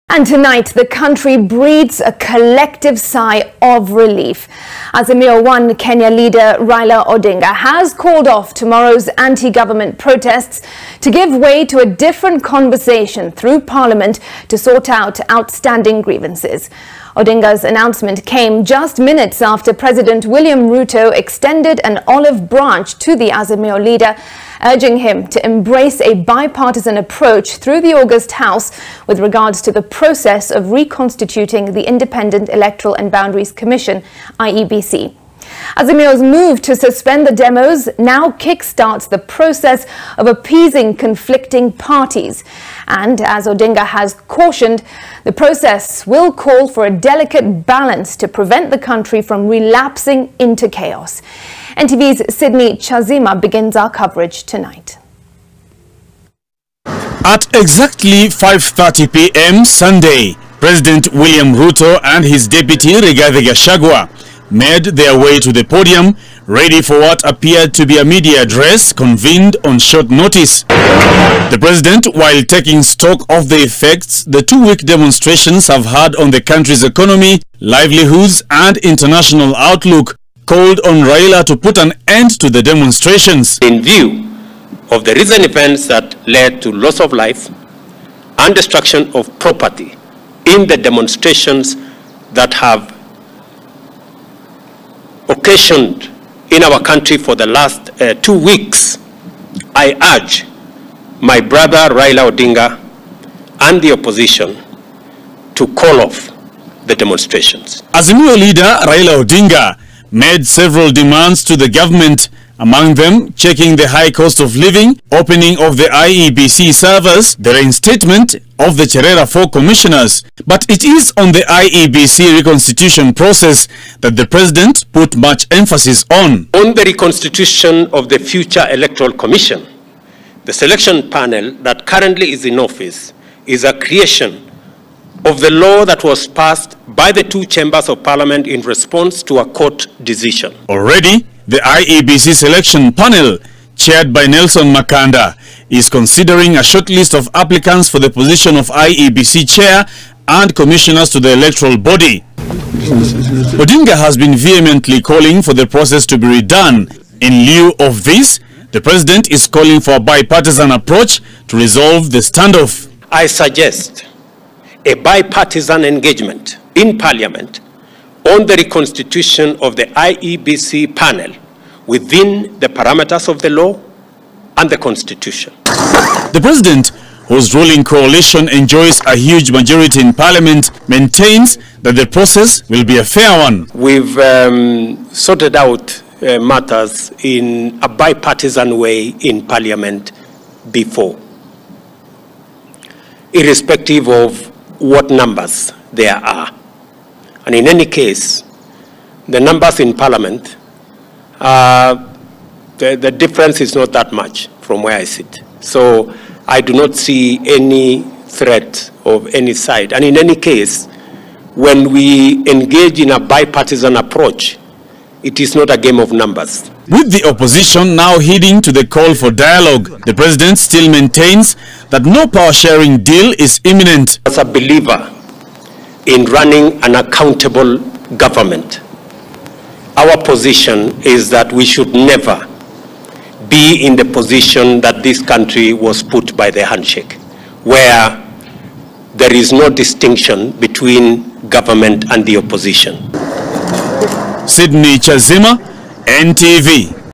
And tonight, the country breathes a collective sigh of relief. Azimio One Kenya leader Raila Odinga has called off tomorrow's anti-government protests to give way to a different conversation through Parliament to sort out outstanding grievances. Odinga's announcement came just minutes after President William Ruto extended an olive branch to the Azimio leader, urging him to embrace a bipartisan approach through the August House with regards to the process of reconstituting the Independent Electoral and Boundaries Commission, IEBC. Azimio's move to suspend the demos now kickstarts the process of appeasing conflicting parties. And as Odinga has cautioned, the process will call for a delicate balance to prevent the country from relapsing into chaos. NTV's Sydney Chazima begins our coverage tonight. At exactly 5:30 p.m. Sunday, President William Ruto and his deputy Rigathi Gachagua made their way to the podium, ready for what appeared to be a media address convened on short notice. The president, while taking stock of the effects the two-week demonstrations have had on the country's economy, livelihoods and international outlook, called on Raila to put an end to the demonstrations. In view of the recent events that led to loss of life and destruction of property in the demonstrations that have occasioned in our country for the last 2 weeks, I urge my brother Raila Odinga and the opposition to call off the demonstrations. Azimio leader Raila Odinga made several demands to the government, among them checking the high cost of living, opening of the IEBC servers, the reinstatement of the Cherera 4 commissioners. But it is on the IEBC reconstitution process that the president put much emphasis on. On the reconstitution of the future electoral commission, the selection panel that currently is in office is a creation of the law that was passed by the two chambers of parliament in response to a court decision. Already, the IEBC selection panel, chaired by Nelson Makanda, is considering a shortlist of applicants for the position of IEBC chair and commissioners to the electoral body. Odinga has been vehemently calling for the process to be redone. In lieu of this, the president is calling for a bipartisan approach to resolve the standoff. I suggest a bipartisan engagement in Parliament on the reconstitution of the IEBC panel within the parameters of the law and the Constitution. The president, whose ruling coalition enjoys a huge majority in Parliament, maintains that the process will be a fair one. We've sorted out matters in a bipartisan way in Parliament before, irrespective of what numbers there are. And in any case, the numbers in Parliament, the difference is not that much from where I sit. So I do not see any threat of any side. And in any case, when we engage in a bipartisan approach, it is not a game of numbers. With the opposition now heeding to the call for dialogue, the president still maintains that no power-sharing deal is imminent. As a believer in running an accountable government, our position is that we should never be in the position that this country was put by the handshake, where there is no distinction between government and the opposition. Sydney Chazima, NTV.